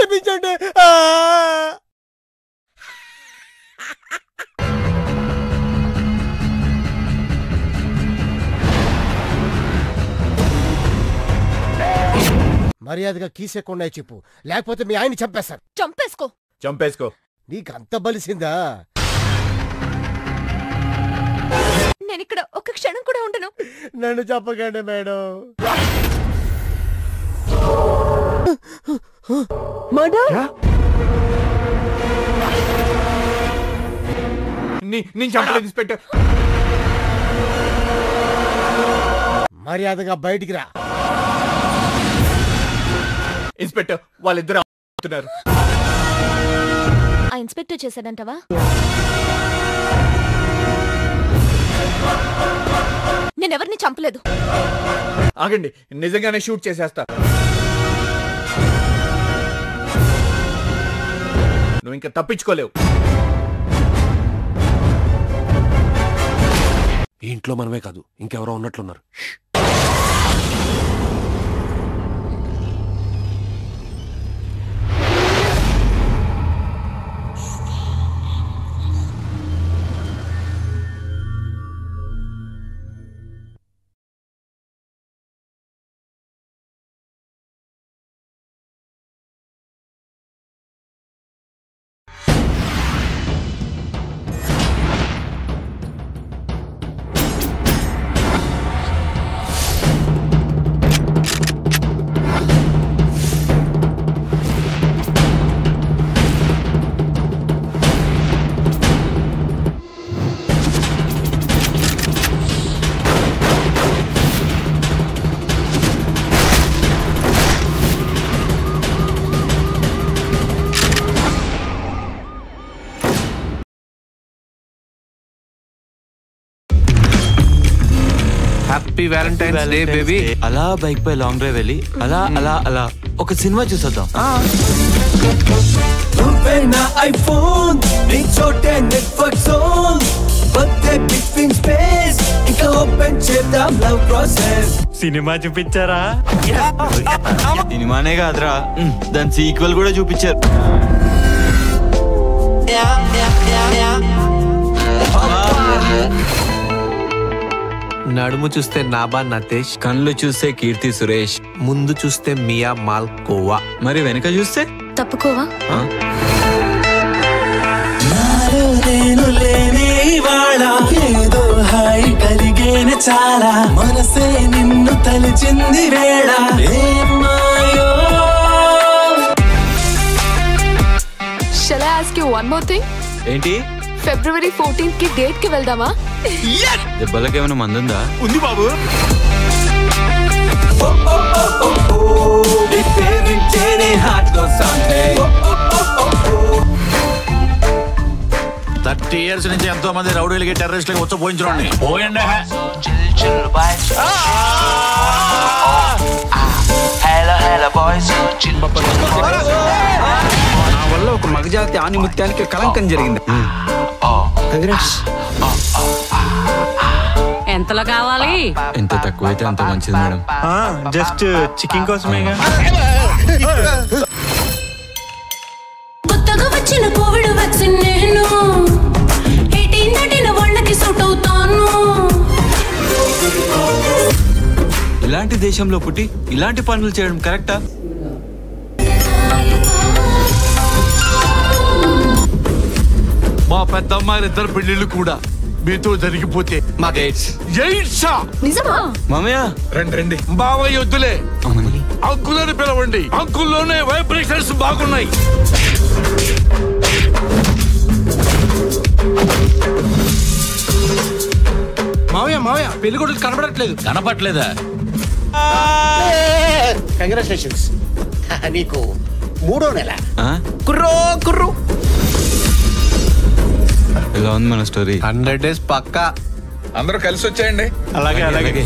క్షమించండి. మర్యాదగా కీసేకుండా చెప్పు, లేకపోతే మీ ఆయన చంపేస్తారు. చంపేసుకో. నీకు అంత బలిసిందా? నేను ఇక్కడ ఒక్క క్షణం కూడా ఉండను. నన్ను చెప్పకండి మేడం. నేను చంపలేదు ఇన్స్పెక్టర్. మర్యాదగా బయటికి రా. ఇన్స్పెక్టర్ వాళ్ళిద్దరు అవుతున్నారు. ఆ ఇన్స్పెక్టర్ చేశాడంటవా? నేనెవరిని చంపలేదు. ఆగండి, నిజంగానే షూట్ చేసేస్తా. నువ్వు ఇంకా తప్పించుకోలేవు. ఈ ఇంట్లో మనమే కాదు, ఇంకెవరో ఉన్నట్లున్నారు. Happy Valentine's day baby. అలా బైక్ పై లాంగ్ డ్రైవ్ వెళ్ళి అలా అలా అలా ఒక సినిమా చూసేద్దాం. సినిమా చూపించారా? సినిమానే కాదురా, దాని సీక్వెల్ కూడా చూపించారు. నడుము చూస్తే నాబా నతేష్, కళ్ళు చూస్తే కీర్తి సురేష్, ముందు చూస్తే మియా మాల్కోవా, మరి వెనక చూస్తే తప్పుకోవా? ఏదో హాయి కలిగేన చాలా, మనసే నిన్ను తలిచింది వేళ. Shall I ask you one more thing? ఏంటి? February 14th కి డేట్ కి వెళ్దామా? దెబ్బలకి ఏమైనా మందుందా? ఉంది బాబు. 30 years నుంచి ఎంతో మంది రౌడీలకి టెర్రరిస్టులకి వచ్చి పోయించండి. పోయండి. నా వల్ల ఒక మగజాతి ఆనిముత్యానికి కలంకం జరిగింది. ఎంతలో కావాలి? ఎంత తక్కువైతే అంత మంచిది మేడం. Just chicken కోసమేగా. కొత్తగా వచ్చిన కోవిడ్ వ్యాక్సిన్ నేను 18 దాటిన వాళ్ళకి సూట్ అవుతాను. ఇలాంటి దేశంలో పుట్టి ఇలాంటి పనులు చేయడం కరెక్టా? మా పెద్దమ్మాయి ఇద్దరు పెళ్లిళ్ళు కూడా మీతో జరిగిపోతే మామయ్య రండి. బావయ్య వద్దులే, అంకులని పిలవండి. అంకుల్లోనే వైబ్రేషన్స్ బాగున్నాయి. మావయ్య పెళ్లి కొడుకు కనపట్లేదా? కంగ్రాచులేషన్స్, నీకు 3వ నెల. కుర్రో ఎలా ఉంది మన స్టోరీ? 100 days పక్కా. అందరూ కలిసి వచ్చేయండి. అలాగే.